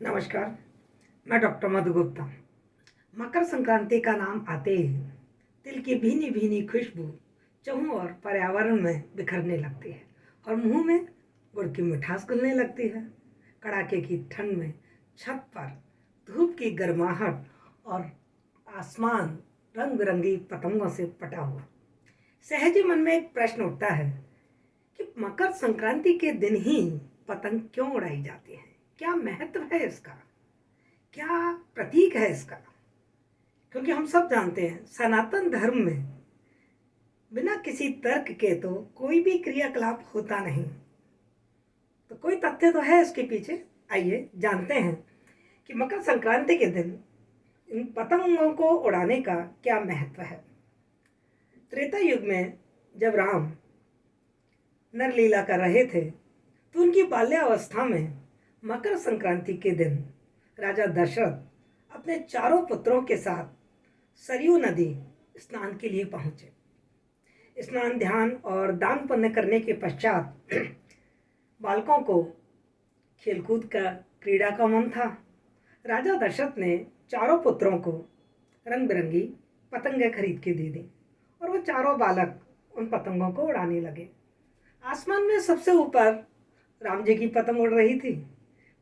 नमस्कार। मैं डॉक्टर मधु गुप्ता। मकर संक्रांति का नाम आते ही तिल की भीनी भीनी खुशबू चहु और पर्यावरण में बिखरने लगती है और मुंह में गुड़ की मिठास घुलने लगती है। कड़ाके की ठंड में छत पर धूप की गर्माहट और आसमान रंग बिरंगी पतंगों से पटा हुआ। सहज ही मन में एक प्रश्न उठता है कि मकर संक्रांति के दिन ही पतंग क्यों उड़ाई जाती है? क्या महत्व है इसका? क्या प्रतीक है इसका? क्योंकि हम सब जानते हैं सनातन धर्म में बिना किसी तर्क के तो कोई भी क्रियाकलाप होता नहीं। तो कोई तथ्य तो है इसके पीछे। आइए जानते हैं कि मकर संक्रांति के दिन इन पतंगों को उड़ाने का क्या महत्व है। त्रेता युग में जब राम नरलीला कर रहे थे तो उनकी बाल्यावस्था में मकर संक्रांति के दिन राजा दशरथ अपने चारों पुत्रों के साथ सरयू नदी स्नान के लिए पहुंचे। स्नान, ध्यान और दान पुण्य करने के पश्चात बालकों को खेलकूद का, क्रीड़ा का मन था। राजा दशरथ ने चारों पुत्रों को रंग बिरंगी पतंगें खरीद के दे दी और वो चारों बालक उन पतंगों को उड़ाने लगे। आसमान में सबसे ऊपर राम जी की पतंग उड़ रही थी,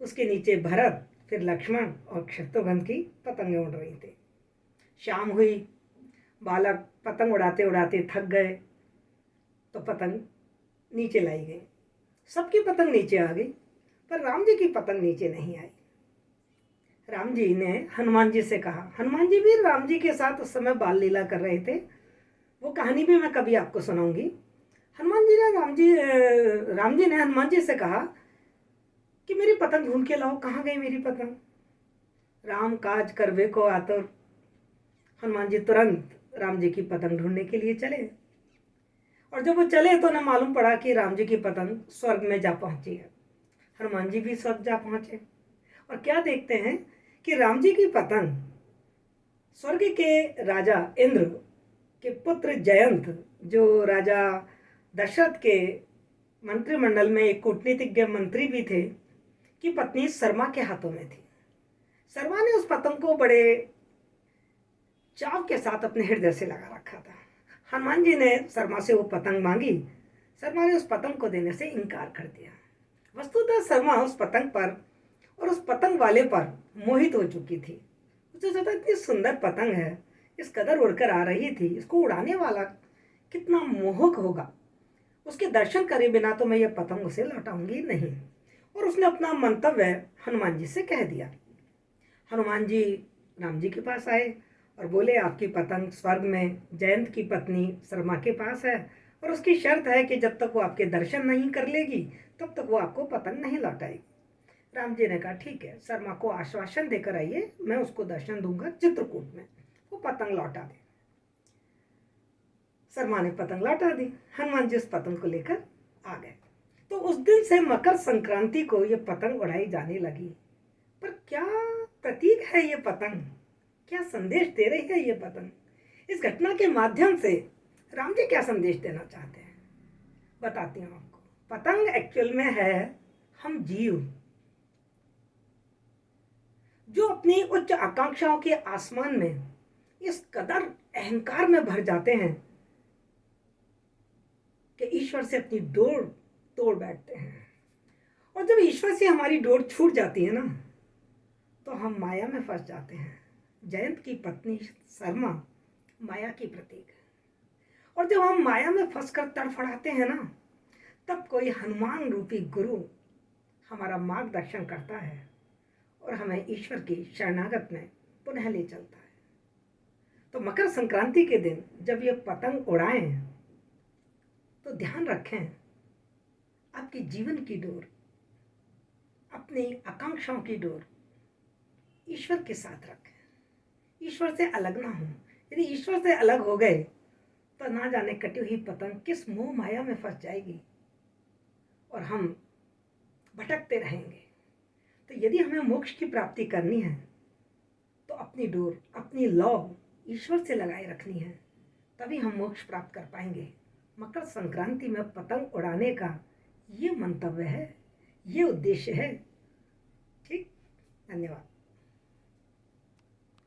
उसके नीचे भरत, फिर लक्ष्मण और शत्रुघ्न की पतंगें उड़ रही थी। शाम हुई, बालक पतंग उड़ाते उड़ाते थक गए तो पतंग नीचे लाई गई। सबकी पतंग नीचे आ गई पर राम जी की पतंग नीचे नहीं आई। राम जी ने हनुमान जी से कहा। हनुमान जी भी राम जी के साथ उस समय बाल लीला कर रहे थे। वो कहानी भी मैं कभी आपको सुनाऊंगी। राम जी ने हनुमान जी से कहा कि मेरी पतंग ढूंढ के लाओ, कहाँ गई मेरी पतंग? राम काज करवे को आतुर। हनुमान जी तुरंत राम जी की पतंग ढूंढने के लिए चले और जब वो चले तो उन्हें मालूम पड़ा कि राम जी की पतंग स्वर्ग में जा पहुंची है। हनुमान जी भी स्वर्ग जा पहुंचे और क्या देखते हैं कि राम जी की पतंग स्वर्ग के राजा इंद्र के पुत्र जयंत, जो राजा दशरथ के मंत्रिमंडल में एक कूटनीतिज्ञ मंत्री भी थे, की पत्नी शर्मा के हाथों में थी। शर्मा ने उस पतंग को बड़े चाव के साथ अपने हृदय से लगा रखा था। हनुमान जी ने शर्मा से वो पतंग मांगी। शर्मा ने उस पतंग को देने से इनकार कर दिया। वस्तुतः शर्मा उस पतंग पर और उस पतंग वाले पर मोहित हो चुकी थी। उसे सोचा इतनी सुंदर पतंग है, इस कदर उड़कर आ रही थी, इसको उड़ाने वाला कितना मोहक होगा, उसके दर्शन करे बिना तो मैं ये पतंग उसे लौटाऊंगी नहीं। और उसने अपना मंतव्य हनुमान जी से कह दिया। हनुमान जी राम जी के पास आए और बोले, आपकी पतंग स्वर्ग में जयंत की पत्नी शर्मा के पास है और उसकी शर्त है कि जब तक वो आपके दर्शन नहीं कर लेगी तब तक वो आपको पतंग नहीं लौटाएगी। राम जी ने कहा, ठीक है, शर्मा को आश्वासन देकर आइए, मैं उसको दर्शन दूंगा चित्रकूट में, वो पतंग लौटा दे। शर्मा ने पतंग लौटा दी। हनुमान जी उस पतंग को लेकर आ गए। तो उस दिन से मकर संक्रांति को ये पतंग उड़ाई जाने लगी। पर क्या प्रतीक है ये पतंग? क्या संदेश दे रही है ये पतंग? इस घटना के माध्यम से राम जी क्या संदेश देना चाहते हैं बताती हूँ आपको। पतंग एक्चुअल में है हम जीव जो अपनी उच्च आकांक्षाओं के आसमान में इस कदर अहंकार में भर जाते हैं कि ईश्वर से अपनी डोर तोड़ बैठते हैं। और जब ईश्वर से हमारी डोर छूट जाती है ना, तो हम माया में फंस जाते हैं। जयंत की पत्नी शर्मा माया की प्रतीक है। और जब हम माया में फंसकर तड़फड़ाते हैं ना, तब कोई हनुमान रूपी गुरु हमारा मार्गदर्शन करता है और हमें ईश्वर की शरणागत में पुनः ले चलता है। तो मकर संक्रांति के दिन जब ये पतंग उड़ाएं तो ध्यान रखें, आपकी जीवन की डोर, अपनी आकांक्षाओं की डोर ईश्वर के साथ रखें। ईश्वर से अलग ना हो। यदि ईश्वर से अलग हो गए तो ना जाने कटी हुई पतंग किस मोह माया में फंस जाएगी और हम भटकते रहेंगे। तो यदि हमें मोक्ष की प्राप्ति करनी है तो अपनी डोर, अपनी लौ ईश्वर से लगाए रखनी है, तभी हम मोक्ष प्राप्त कर पाएंगे। मकर संक्रांति में पतंग उड़ाने का ये मंतव्य है, ये उद्देश्य है। ठीक। धन्यवाद।